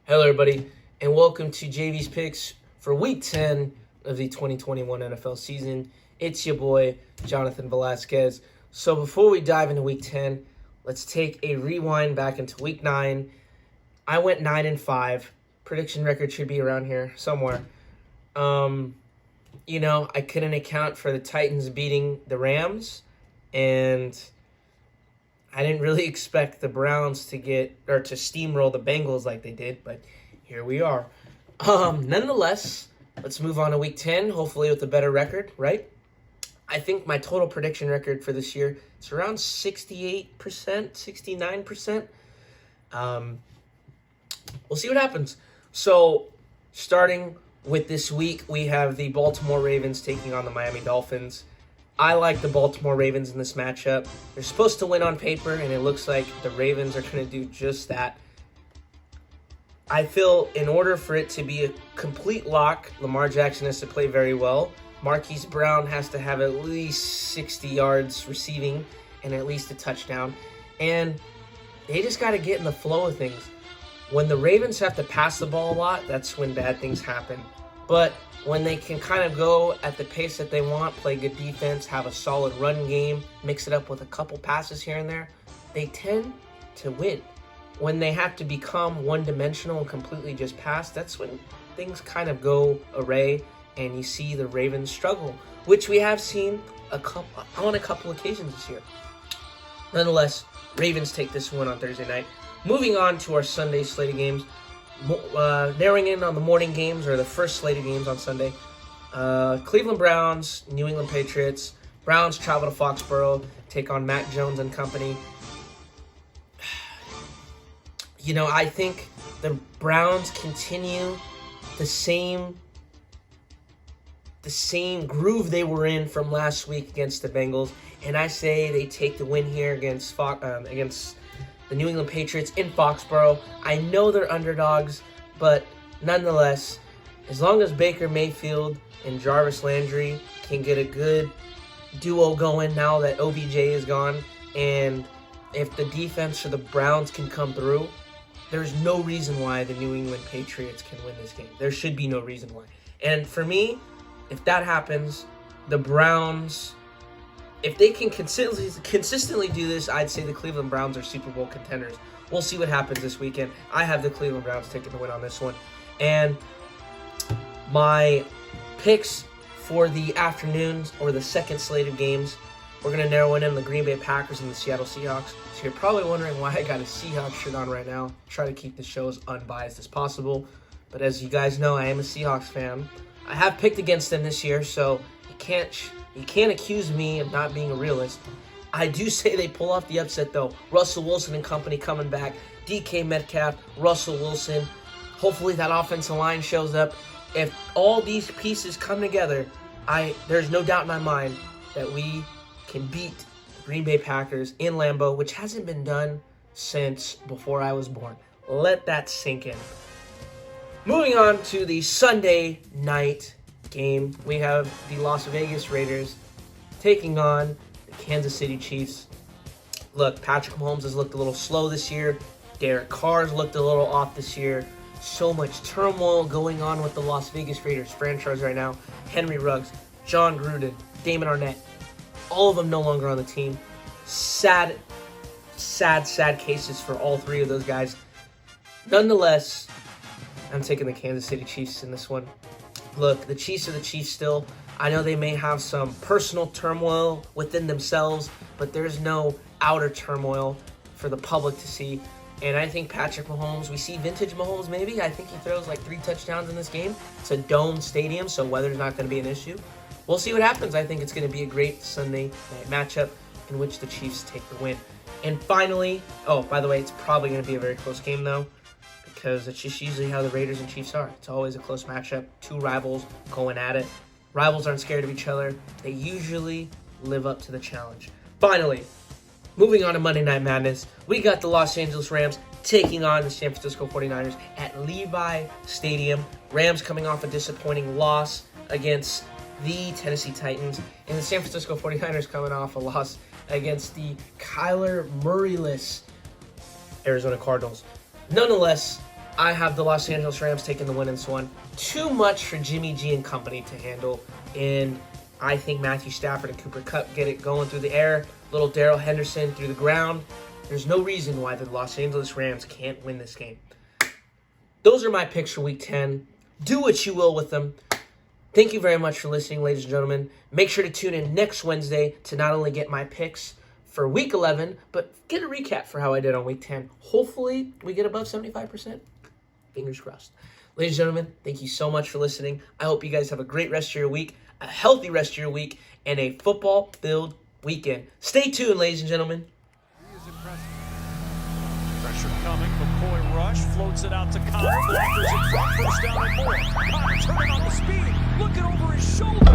Hello, everybody, and welcome to JV's Picks for Week 10 of the 2021 NFL season. It's your boy, Jonathan Velasquez. So before we dive into Week 10, let's take a rewind back into Week 9. I went 9-5. Prediction record should be around here somewhere. I couldn't account for the Titans beating the Rams, and I didn't really expect the Browns to steamroll the Bengals like they did, but here we are. Nonetheless, let's move on to Week 10, hopefully with a better record, right? I think my total prediction record for this year is around 68%, 69%. We'll see what happens. So, starting with this week, we have the Baltimore Ravens taking on the Miami Dolphins. I like the Baltimore Ravens in this matchup. They're supposed to win on paper, and it looks like the Ravens are going to do just that. I feel in order for it to be a complete lock, Lamar Jackson has to play very well. Marquise Brown has to have at least 60 yards receiving and at least a touchdown. And they just got to get in the flow of things. When the Ravens have to pass the ball a lot, that's when bad things happen. But when they can kind of go at the pace that they want, play good defense, have a solid run game, mix it up with a couple passes here and there, they tend to win. When they have to become one-dimensional and completely just pass, that's when things kind of go array and you see the Ravens struggle, which we have seen on a couple occasions this year. Nonetheless, Ravens take this one on Thursday night. Moving on to our Sunday slate of games. Narrowing in on the morning games, or the first slate of games on Sunday. Cleveland Browns, New England Patriots. Browns travel to Foxborough, take on Mac Jones and company. I think the Browns continue the same groove they were in from last week against the Bengals, and I say they take the win here against the New England Patriots in Foxborough. I know they're underdogs, but nonetheless, as long as Baker Mayfield and Jarvis Landry can get a good duo going now that OBJ is gone, and if the defense for the Browns can come through, there's no reason why the New England Patriots can win this game. There should be no reason why. And for me, if that happens, the Browns, if they can consistently do this, I'd say the Cleveland Browns are Super Bowl contenders. We'll see what happens this weekend. I have the Cleveland Browns taking the win on this one. And my picks for the afternoons, or the second slate of games, we're going to narrow in on the Green Bay Packers and the Seattle Seahawks. So you're probably wondering why I got a Seahawks shirt on right now. Try to keep the show as unbiased as possible. But as you guys know, I am a Seahawks fan. I have picked against them this year, so you can't accuse me of not being a realist. I do say they pull off the upset, though. Russell Wilson and company coming back. DK Metcalf, Russell Wilson. Hopefully that offensive line shows up. If all these pieces come together, there's no doubt in my mind that we can beat the Green Bay Packers in Lambeau, which hasn't been done since before I was born. Let that sink in. Moving on to the Sunday night game, we have the Las Vegas Raiders taking on the Kansas City Chiefs. Look, Patrick Mahomes has looked a little slow this year. Derek Carr's looked a little off this year. So much turmoil going on with the Las Vegas Raiders franchise right now. Henry Ruggs, John Gruden, Damon Arnett, all of them no longer on the team. Sad cases for all three of those guys. Nonetheless, I'm taking the Kansas City Chiefs in this one. Look, the Chiefs are the Chiefs still. I know they may have some personal turmoil within themselves, but there's no outer turmoil for the public to see. And I think Patrick Mahomes, we see vintage Mahomes maybe. I think he throws like 3 touchdowns in this game. It's a dome stadium, so weather's not going to be an issue. We'll see what happens. I think it's going to be a great Sunday night matchup in which the Chiefs take the win. And finally, by the way, it's probably going to be a very close game though, because it's just usually how the Raiders and Chiefs are. It's always a close matchup. 2 rivals going at it. Rivals aren't scared of each other. They usually live up to the challenge. Finally, moving on to Monday Night Madness, we got the Los Angeles Rams taking on the San Francisco 49ers at Levi Stadium. Rams coming off a disappointing loss against the Tennessee Titans, and the San Francisco 49ers coming off a loss against the Kyler Murray-less Arizona Cardinals. Nonetheless, I have the Los Angeles Rams taking the win in this one. Too much for Jimmy G and company to handle, and I think Matthew Stafford and Cooper Kupp get it going through the air. Little Darrell Henderson through the ground. There's no reason why the Los Angeles Rams can't win this game. Those are my picks for Week 10. Do what you will with them. Thank you very much for listening, ladies and gentlemen. Make sure to tune in next Wednesday to not only get my picks for Week 11, but get a recap for how I did on Week 10. Hopefully, we get above 75%. Fingers crossed. Ladies and gentlemen, thank you so much for listening. I hope you guys have a great rest of your week, a healthy rest of your week, and a football-filled weekend. Stay tuned, ladies and gentlemen. He is impressive. Pressure coming. McCoy rush. Floats it out to Connor. Blockers in front. First down and more. Connor turning on the speed. Looking over his shoulder.